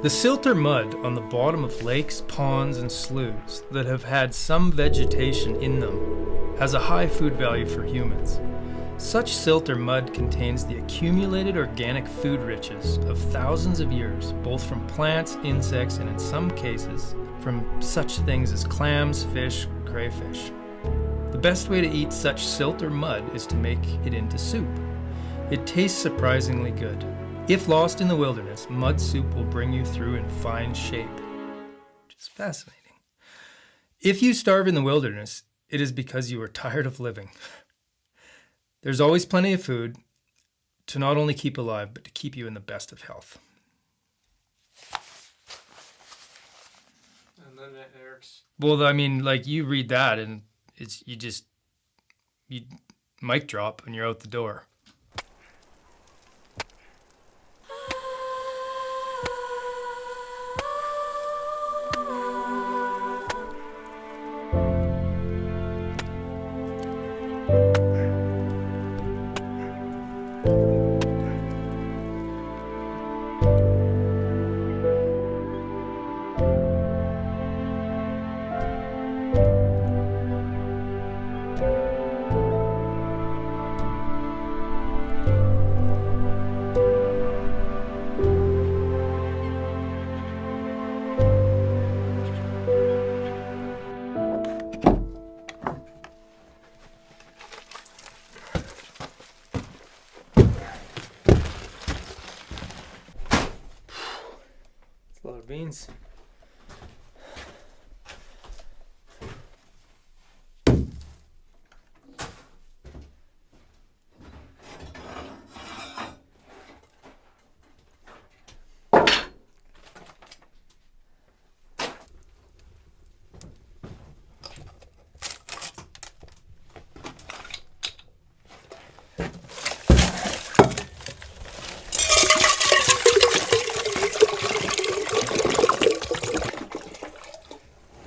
The silt or mud on the bottom of lakes, ponds, and sloughs that have had some vegetation in them has a high food value for humans. Such silt or mud contains the accumulated organic food riches of thousands of years, both from plants, insects, and in some cases, from such things as clams, fish, crayfish. The best way to eat such silt or mud is to make it into soup. It tastes surprisingly good. If lost in the wilderness, mud soup will bring you through in fine shape, which is fascinating. If you starve in the wilderness, it is because you are tired of living. There's always plenty of food to not only keep alive, but to keep you in the best of health. And then Eric's... Well, I mean, like, you read that and you mic drop and you're out the door. A lot of beans.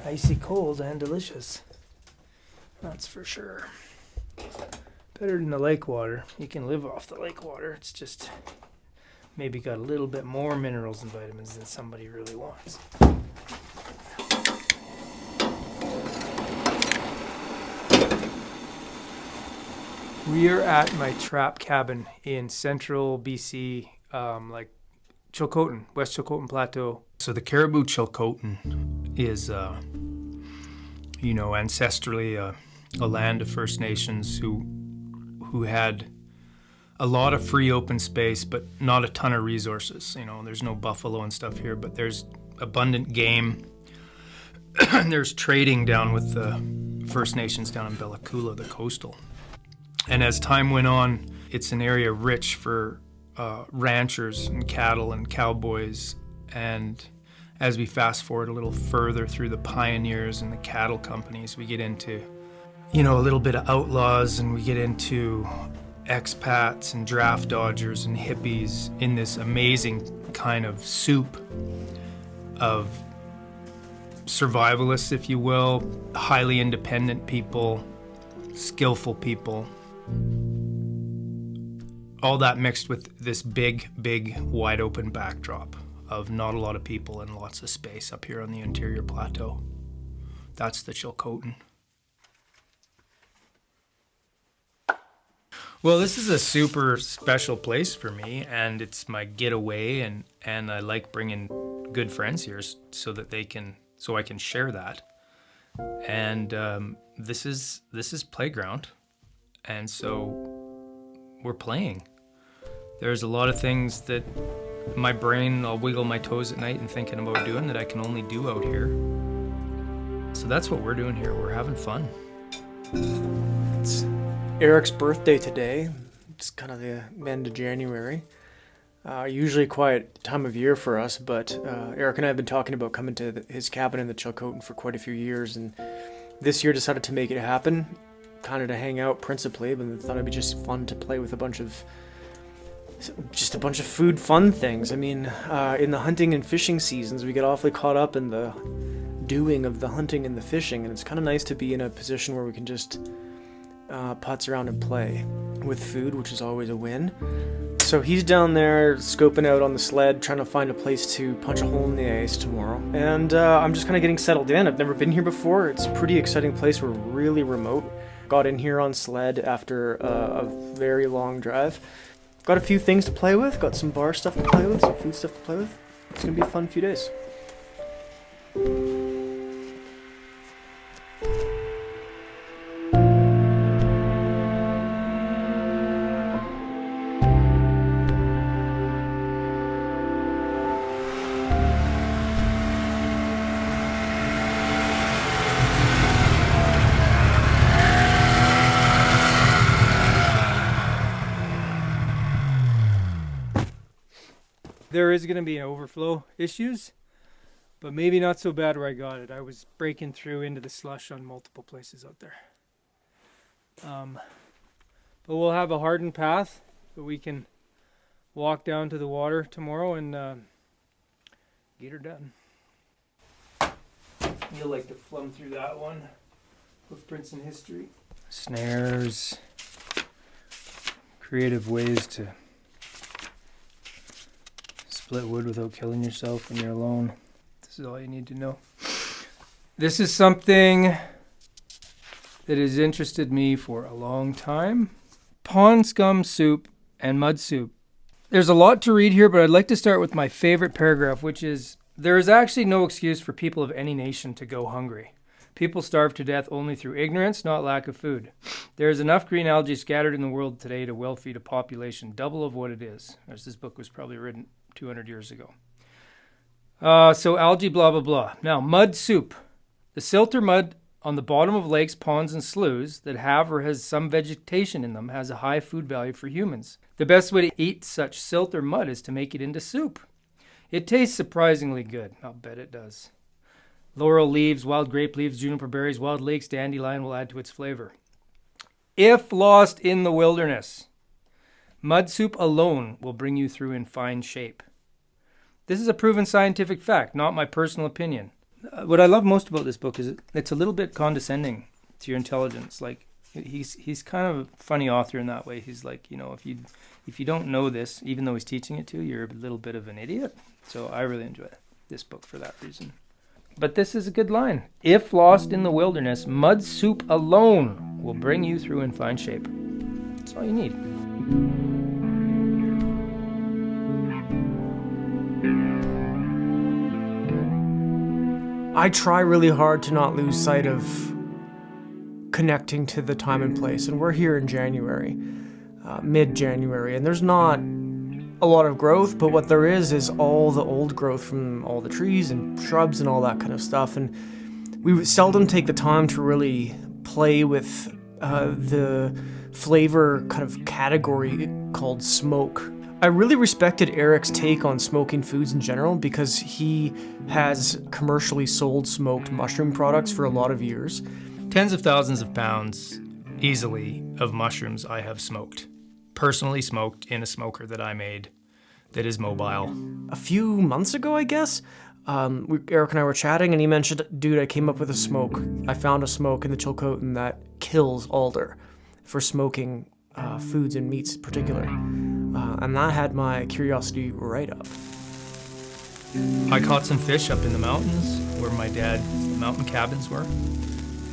Icy cold and delicious. That's for sure. Better than the lake water. You can live off the lake water. It's just maybe got a little bit more minerals and vitamins than somebody really wants. We are at my trap cabin in central BC, like Chilcotin, West Chilcotin Plateau. So the Caribou Chilcotin is, ancestrally a land of First Nations who had a lot of free open space, but not a ton of resources. There's no buffalo and stuff here, but there's abundant game. There's trading down with the First Nations down in Bellacoola, the coastal. And as time went on, it's an area rich for ranchers and cattle and cowboys. And as we fast forward a little further through the pioneers and the cattle companies, we get into, a little bit of outlaws, and we get into expats and draft dodgers and hippies in this amazing kind of soup of survivalists, if you will, highly independent people, skillful people. All that mixed with this big, wide open backdrop of not a lot of people and lots of space up here on the interior plateau. That's the Chilcotin. Well, this is a super special place for me, and it's my getaway, and I like bringing good friends here so I can share that. And this is playground, and so we're playing. There's a lot of things that my brain, I'll wiggle my toes at night and thinking about doing that I can only do out here. So that's what we're doing here. We're having fun. It's Eric's birthday today. It's kind of the end of January. Usually a quiet time of year for us, but Eric and I have been talking about coming to his cabin in the Chilcotin for quite a few years, and this year decided to make it happen, kind of to hang out principally, but thought it'd be just fun to play with a bunch of food fun things. I mean, in the hunting and fishing seasons, we get awfully caught up in the doing of the hunting and the fishing, and it's kind of nice to be in a position where we can just putz around and play with food, which is always a win. So he's down there scoping out on the sled, trying to find a place to punch a hole in the ice tomorrow. And I'm just kind of getting settled in. I've never been here before. It's a pretty exciting place. We're really remote. Got in here on sled after a very long drive. Got a few things to play with. Got some bar stuff to play with, some food stuff to play with. It's going to be a fun few days. There is going to be overflow issues, but maybe not so bad where I got it. I was breaking through into the slush on multiple places out there. But we'll have a hardened path that we can walk down to the water tomorrow and get her done. You'll like to flum through that one. Footprints in history. Snares. Creative ways to split wood without killing yourself when you're alone. This is all you need to know. This is something that has interested me for a long time. Pond scum soup and mud soup. There's a lot to read here, but I'd like to start with my favorite paragraph, which is, there is actually no excuse for people of any nation to go hungry. People starve to death only through ignorance, not lack of food. There is enough green algae scattered in the world today to well feed a population double of what it is. As this book was probably written 200 years ago. So algae, blah, blah, blah. Now, mud soup. The silt or mud on the bottom of lakes, ponds, and sloughs that have or has some vegetation in them has a high food value for humans. The best way to eat such silt or mud is to make it into soup. It tastes surprisingly good. I'll bet it does. Laurel leaves, wild grape leaves, juniper berries, wild lakes, dandelion will add to its flavor. If lost in the wilderness, mud soup alone will bring you through in fine shape. This is a proven scientific fact, not my personal opinion. What I love most about this book is it's a little bit condescending to your intelligence. Like he's kind of a funny author in that way. He's like, if you don't know this, even though he's teaching it to you, you're a little bit of an idiot. So I really enjoy this book for that reason. But this is a good line. If lost in the wilderness, mud soup alone will bring you through in fine shape. That's all you need. I try really hard to not lose sight of connecting to the time and place. And we're here in January, mid-January, and there's not a lot of growth, but what there is all the old growth from all the trees and shrubs and all that kind of stuff. And we seldom take the time to really play with the flavor kind of category called smoke. I really respected Eric's take on smoking foods in general because he has commercially sold smoked mushroom products for a lot of years. Tens of thousands of pounds, easily, of mushrooms I have smoked. Personally smoked in a smoker that I made that is mobile. A few months ago, I guess, Eric and I were chatting and he mentioned, dude, I came up with a smoke. I found a smoke in the Chilcotin that kills alder for smoking foods and meats in particular. And that had my curiosity right up. I caught some fish up in the mountains where my dad's mountain cabins were,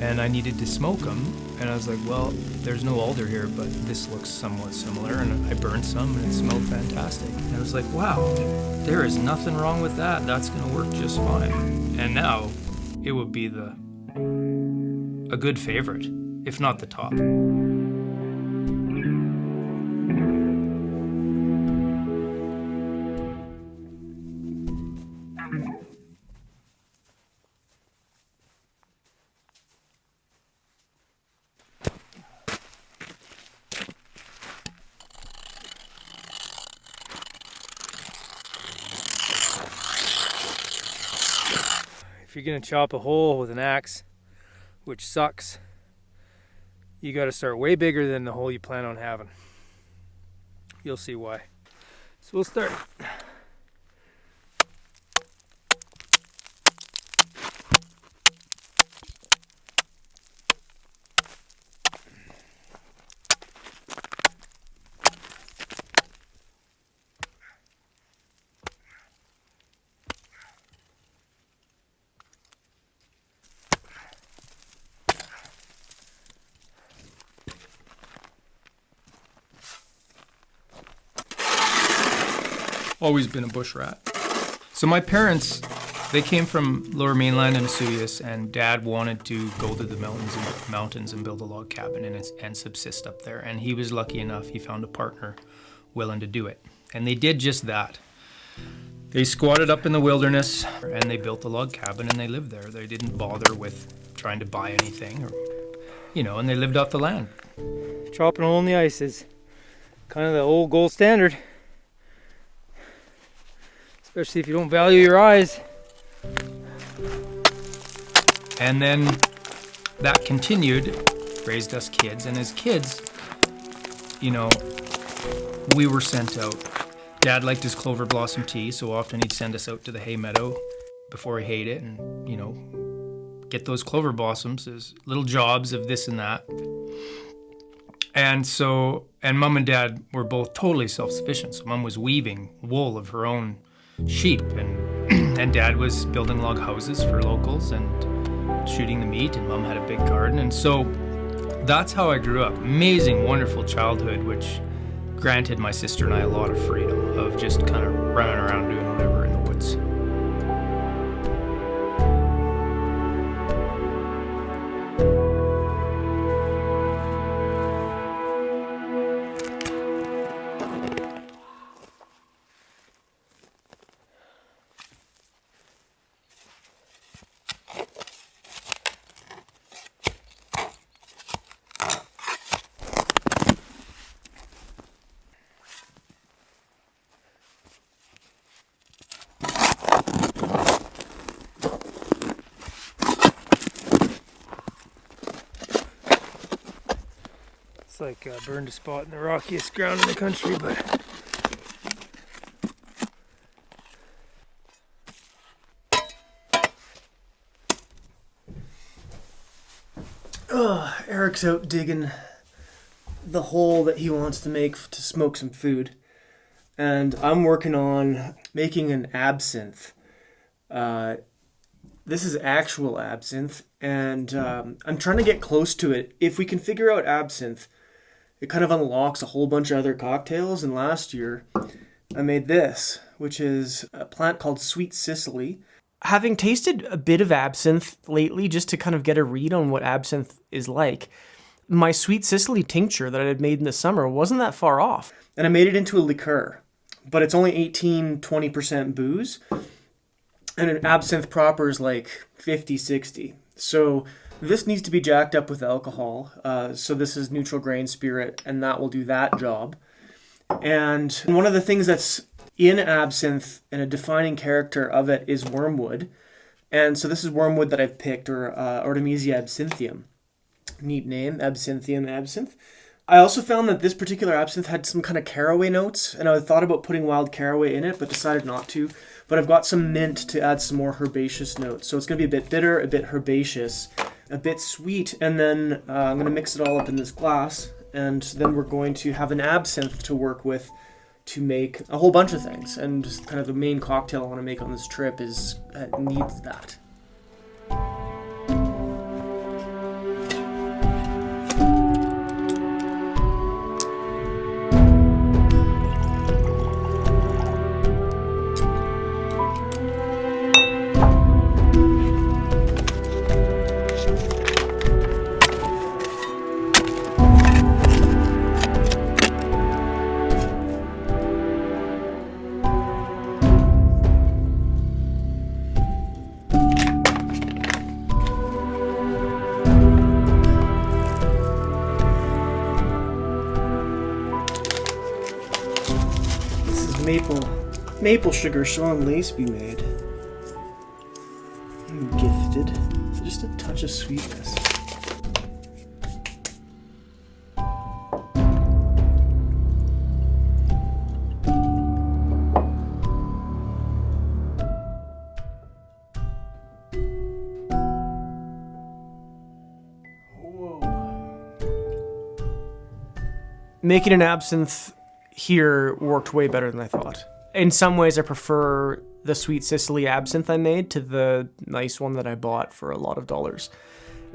and I needed to smoke them. And I was like, well, there's no alder here, but this looks somewhat similar. And I burned some and it smelled fantastic. And I was like, wow, there is nothing wrong with that. That's going to work just fine. And now it would be a good favorite, if not the top. If you're going to chop a hole with an axe, which sucks, you got to start way bigger than the hole you plan on having. You'll see why. So we'll start. always been a bush rat. So my parents, they came from Lower Mainland and Osoyoos, and Dad wanted to go to the mountains and build a log cabin and subsist up there. And he was lucky enough, he found a partner willing to do it. And they did just that. They squatted up in the wilderness and they built a log cabin and they lived there. They didn't bother with trying to buy anything, or, and they lived off the land. Chopping a hole in the ice is kind of the old gold standard. Especially if you don't value your eyes. And then that continued, raised us kids, and as kids, we were sent out. Dad liked his clover blossom tea, so often he'd send us out to the hay meadow before he hayed it and, get those clover blossoms as little jobs of this and that. And Mom and Dad were both totally self-sufficient. So Mom was weaving wool of her own sheep, and Dad was building log houses for locals and shooting the meat, and Mom had a big garden. And so that's how I grew up. Amazing, wonderful childhood, which granted my sister and I a lot of freedom of just kind of running around doing whatever in the woods. It's like burned a spot in the rockiest ground in the country, but Eric's out digging the hole that he wants to make to smoke some food. And I'm working on making an absinthe. This is actual absinthe, and I'm trying to get close to it. If we can figure out absinthe, it kind of unlocks a whole bunch of other cocktails. And last year, I made this, which is a plant called sweet cicely. Having tasted a bit of absinthe lately, just to kind of get a read on what absinthe is like, my sweet cicely tincture that I had made in the summer wasn't that far off. And I made it into a liqueur, but it's only 18-20% booze. And an absinthe proper is like 50-60. So this needs to be jacked up with alcohol. So this is neutral grain spirit, and that will do that job. And one of the things that's in absinthe and a defining character of it is wormwood. And so this is wormwood that I've picked, or Artemisia absinthium. Neat name, absinthium absinthe. I also found that this particular absinthe had some kind of caraway notes, and I thought about putting wild caraway in it, but decided not to. But I've got some mint to add some more herbaceous notes. So it's going to be a bit bitter, a bit herbaceous, a bit sweet, and then I'm going to mix it all up in this glass, and then we're going to have an absinthe to work with to make a whole bunch of things. And just kind of the main cocktail I want to make on this trip needs that. Maple sugar Sean Laceby made. Gifted. Just a touch of sweetness. Whoa. Making an absinthe here worked way better than I thought. In some ways, I prefer the sweet cicely absinthe I made to the nice one that I bought for a lot of dollars.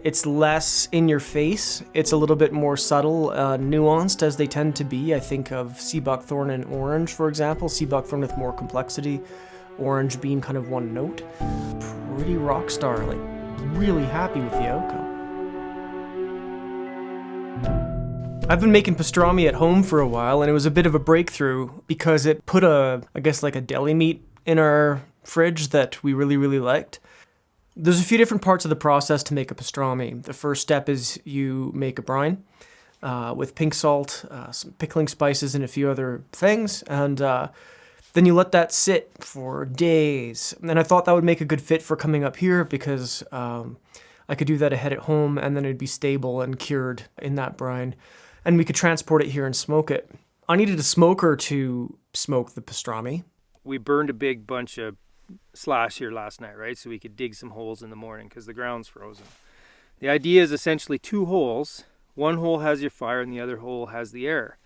It's less in your face. It's a little bit more subtle, nuanced as they tend to be. I think of sea buckthorn and orange, for example. Sea buckthorn with more complexity, orange being kind of one note. Pretty rock star, like really happy with the outcome. I've been making pastrami at home for a while, and it was a bit of a breakthrough because it put a deli meat in our fridge that we really, really liked. There's a few different parts of the process to make a pastrami. The first step is you make a brine with pink salt, some pickling spices, and a few other things, and then you let that sit for days. And I thought that would make a good fit for coming up here because I could do that ahead at home, and then it'd be stable and cured in that brine. And we could transport it here and smoke it. I needed a smoker to smoke the pastrami. We burned a big bunch of slash here last night, right? So we could dig some holes in the morning because the ground's frozen. The idea is essentially 2 holes. One hole has your fire and the other hole has the air.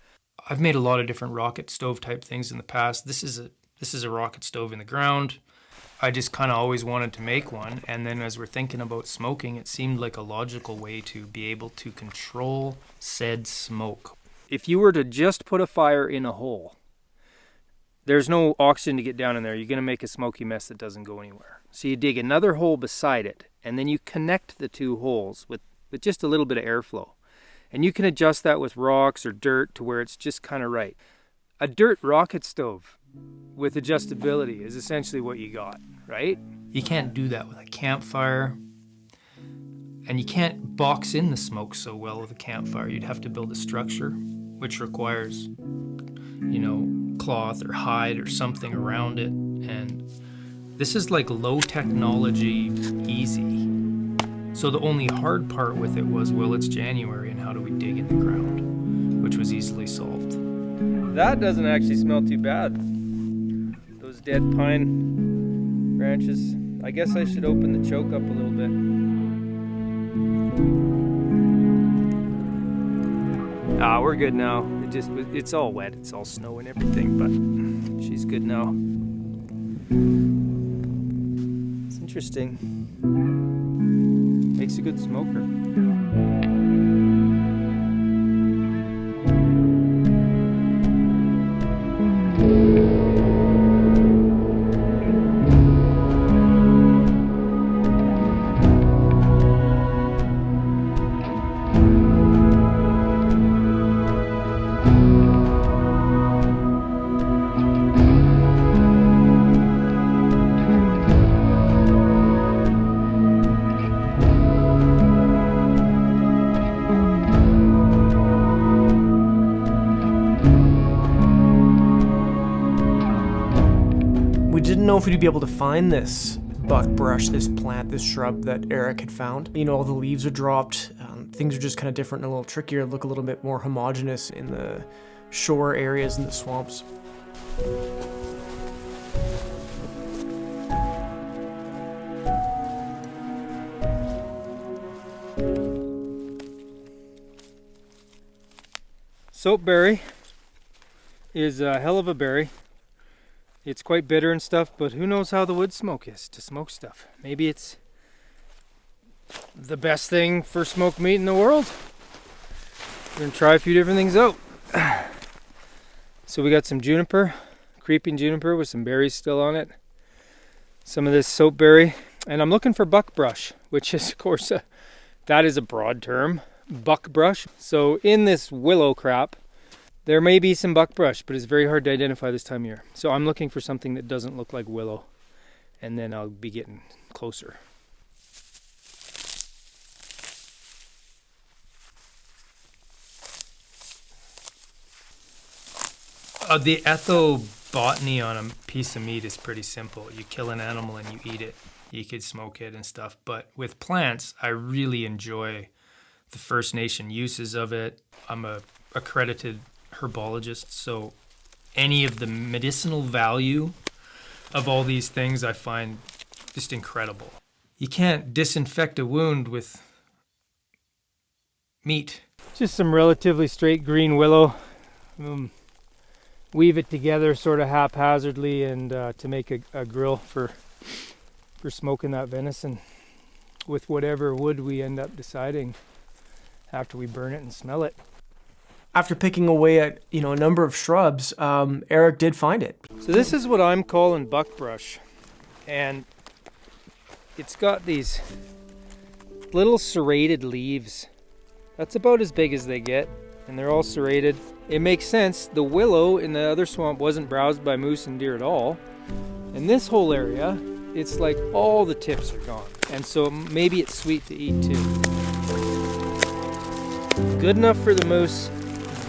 I've made a lot of different rocket stove type things in the past. This is a rocket stove in the ground. I just kind of always wanted to make one, and then as we're thinking about smoking, it seemed like a logical way to be able to control said smoke. If you were to just put a fire in a hole, there's no oxygen to get down in there. You're going to make a smoky mess that doesn't go anywhere. So you dig another hole beside it, and then you connect the 2 holes with just a little bit of airflow. And you can adjust that with rocks or dirt to where it's just kind of right. A dirt rocket stove with adjustability is essentially what you got, right? You can't do that with a campfire, and you can't box in the smoke so well with a campfire. You'd have to build a structure, which requires, cloth or hide or something around it, and this is like low technology, easy. So the only hard part with it was, well, it's January, and how do we dig in the ground, which was easily solved. That doesn't actually smell too bad. Those dead pine branches. I guess I should open the choke up a little bit. We're good now. It's all wet. It's all snow and everything, but she's good now. It's interesting. Makes a good smoker. Didn't know if we'd be able to find this buckbrush, this plant, this shrub that Eric had found. All the leaves are dropped, things are just kind of different and a little trickier, look a little bit more homogeneous in the shore areas and the swamps. Soapberry is a hell of a berry. It's quite bitter and stuff, but who knows how the wood smoke is to smoke stuff. Maybe it's the best thing for smoked meat in the world. We're gonna try a few different things out. So we got some juniper, creeping juniper with some berries still on it. Some of this soapberry, and I'm looking for buckbrush, which is, of course, that is a broad term, buckbrush. So in this willow crap, there may be some buckbrush, but it's very hard to identify this time of year. So I'm looking for something that doesn't look like willow, and then I'll be getting closer. The ethobotany on a piece of meat is pretty simple. You kill an animal and you eat it. You could smoke it and stuff. But with plants, I really enjoy the First Nation uses of it. I'm a accredited herbologist, so any of the medicinal value of all these things I find just incredible. You can't disinfect a wound with meat. Just some relatively straight green willow. Weave it together sort of haphazardly and to make a grill for smoking that venison. with whatever wood we end up deciding after we burn it and smell it. After picking away at, a number of shrubs, Eric did find it. So this is what I'm calling buckbrush. And it's got these little serrated leaves. That's about as big as they get, and they're all serrated. It makes sense. The willow in the other swamp wasn't browsed by moose and deer at all. In this whole area, it's like all the tips are gone. And so maybe it's sweet to eat too. Good enough for the moose,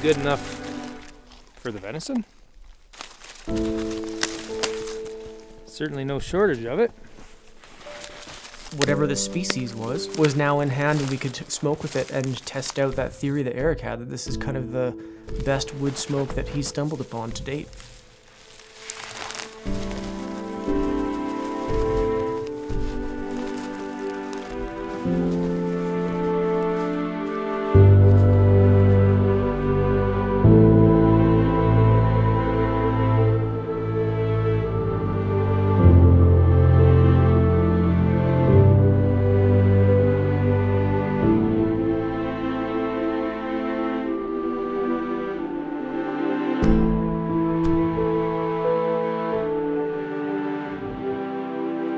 good enough for the venison. Certainly no shortage of it. Whatever the species was now in hand, and we could smoke with it and test out that theory that Eric had, that this is kind of the best wood smoke that he's stumbled upon to date.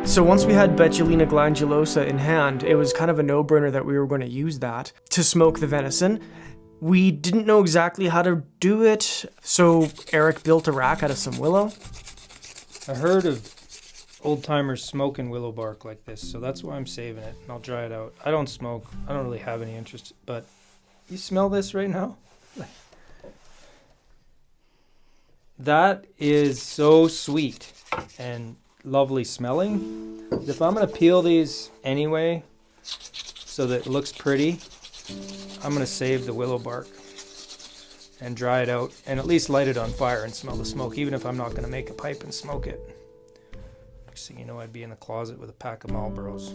So once we had betulina glandulosa in hand, it was kind of a no-brainer that we were going to use that to smoke the venison. We didn't know exactly how to do it, so Eric built a rack out of some willow. I heard of old-timers smoking willow bark like this, so that's why I'm saving it, and I'll dry it out. I don't smoke. I don't really have any interest, but you smell this right now? That is so sweet and lovely smelling. If I'm going to peel these anyway so that it looks pretty, I'm going to save the willow bark and dry it out and at least light it on fire and smell the smoke, even if I'm not going to make a pipe and smoke it. Next thing you know, I'd be in the closet with a pack of Marlboros.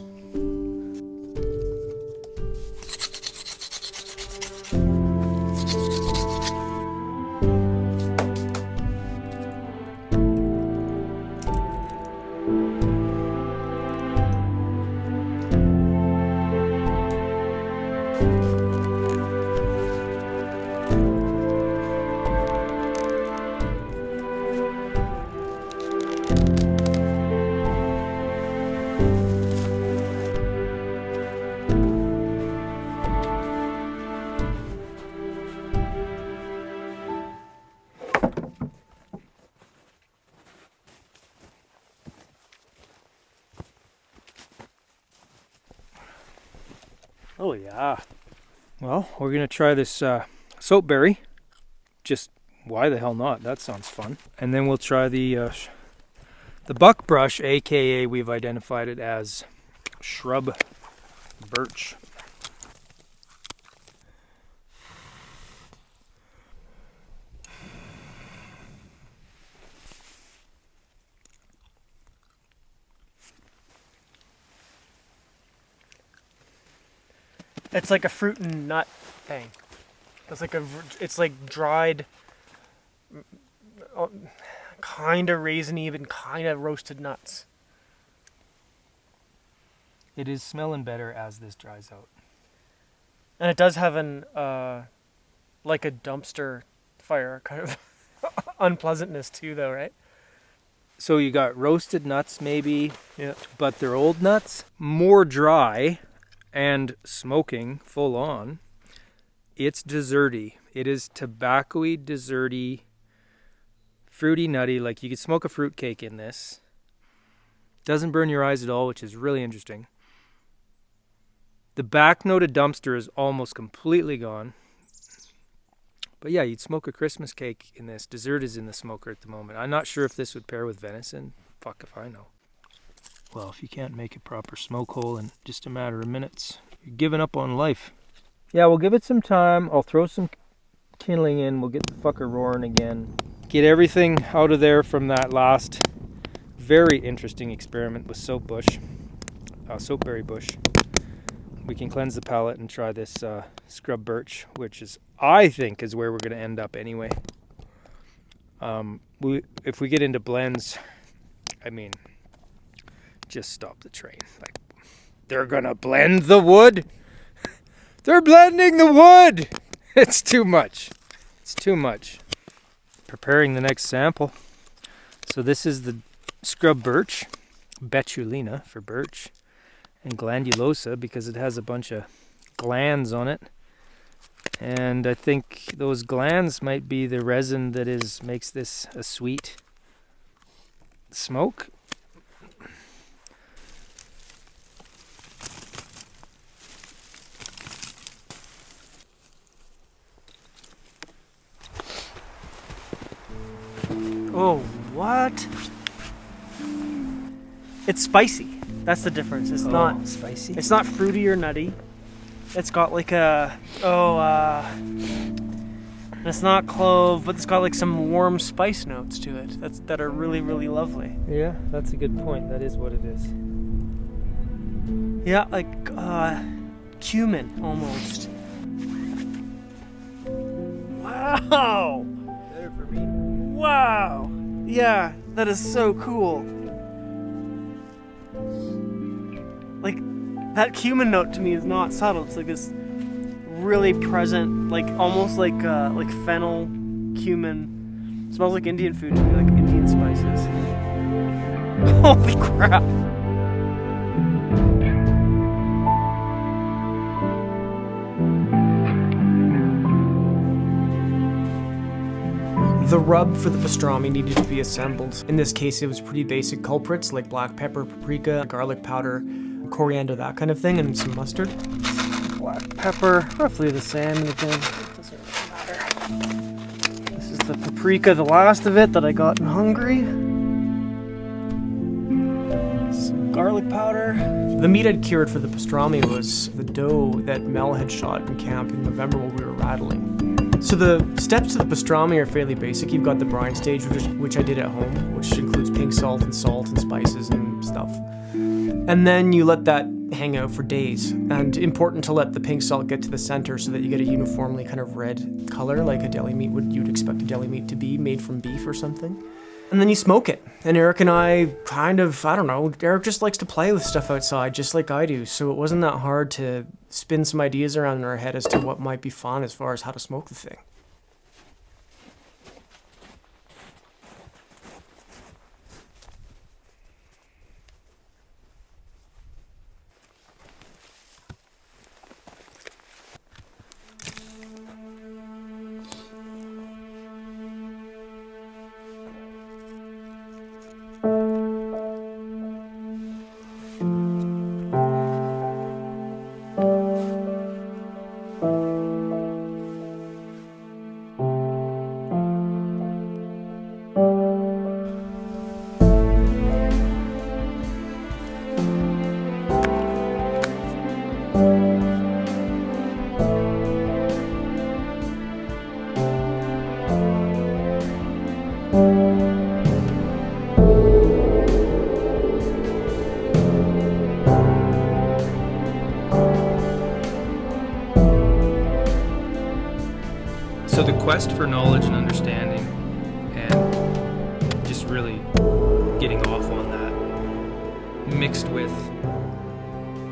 Oh yeah. Well, we're going to try this soapberry. Just why the hell not? That sounds fun. And then we'll try the buckbrush, aka we've identified it as shrub birch. It's like a fruit and nut thing. It's like dried, kind of raisiny, even kind of roasted nuts. It is smelling better as this dries out. And it does have an, like a dumpster fire kind of unpleasantness too, though, right? So you got roasted nuts maybe, Yeah. but they're old nuts, more dry and smoking full on. It's desserty. It is tobacco-y, desserty, fruity, nutty. Like you could smoke a fruit cake in this. Doesn't burn your eyes at all, which is really interesting. The back note of dumpster is almost completely gone. But yeah, you'd smoke a Christmas cake in this. Dessert is in the smoker at the moment. I'm not sure if this would pair with venison. Fuck if I know. Well, if you can't make a proper smoke hole in just a matter of minutes, you're giving up on life. Yeah, we'll give it some time. I'll throw some kindling in. We'll get the fucker roaring again. Get everything out of there from that last very interesting experiment with soapberry bush. We can cleanse the palate and try this scrub birch, which is, I think, is where we're going to end up anyway. If we get into blends, I mean, just stop the train. Like, They're gonna blend the wood. They're blending the wood. It's too much. It's too much. Preparing the next sample. So this is the scrub birch, betulina for birch, and glandulosa because it has a bunch of glands on it. And I think those glands might be the resin that makes this a sweet smoke. Oh, what? It's spicy. That's the difference. It's not spicy. It's not fruity or nutty. It's got like it's not clove, but it's got like some warm spice notes to it. That are really, really lovely. Yeah, that's a good point. That is what it is. Yeah, like cumin almost. Wow. Better for me. Wow. Yeah, that is so cool. Like, that cumin note to me is not subtle. It's like this really present, like almost like fennel, cumin. It smells like Indian food to me, like Indian spices. Holy crap. The rub for the pastrami needed to be assembled. In this case, it was pretty basic culprits like black pepper, paprika, garlic powder, coriander, that kind of thing, and some mustard. Black pepper, roughly the same again. Doesn't really matter. This is the paprika, the last of it that I got in Hungary. Some garlic powder. The meat I'd cured for the pastrami was the doe that Mel had shot in camp in November while we were rattling. So the steps to the pastrami are fairly basic. You've got the brine stage, which I did at home, which includes pink salt and spices and stuff. And then you let that hang out for days. And important to let the pink salt get to the center so that you get a uniformly kind of red color, like a deli meat you'd expect a deli meat to be, made from beef or something. And then you smoke it. And Eric and I Eric just likes to play with stuff outside, just like I do. So it wasn't that hard to spin some ideas around in our head as to what might be fun as far as how to smoke the thing. So the quest for knowledge and understanding, and just really getting off on that, mixed with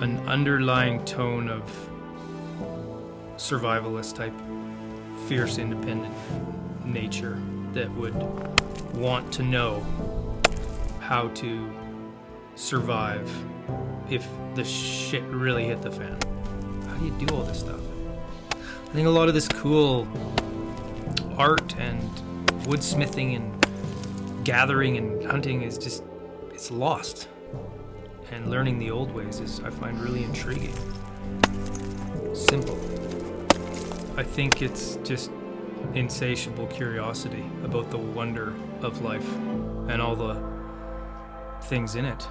an underlying tone of survivalist type, fierce, independent nature that would want to know how to survive if the shit really hit the fan. How do you do all this stuff? I think a lot of this cool art and woodsmithing and gathering and hunting is just, it's lost. And learning the old ways I find really intriguing. Simple. I think it's just insatiable curiosity about the wonder of life and all the things in it.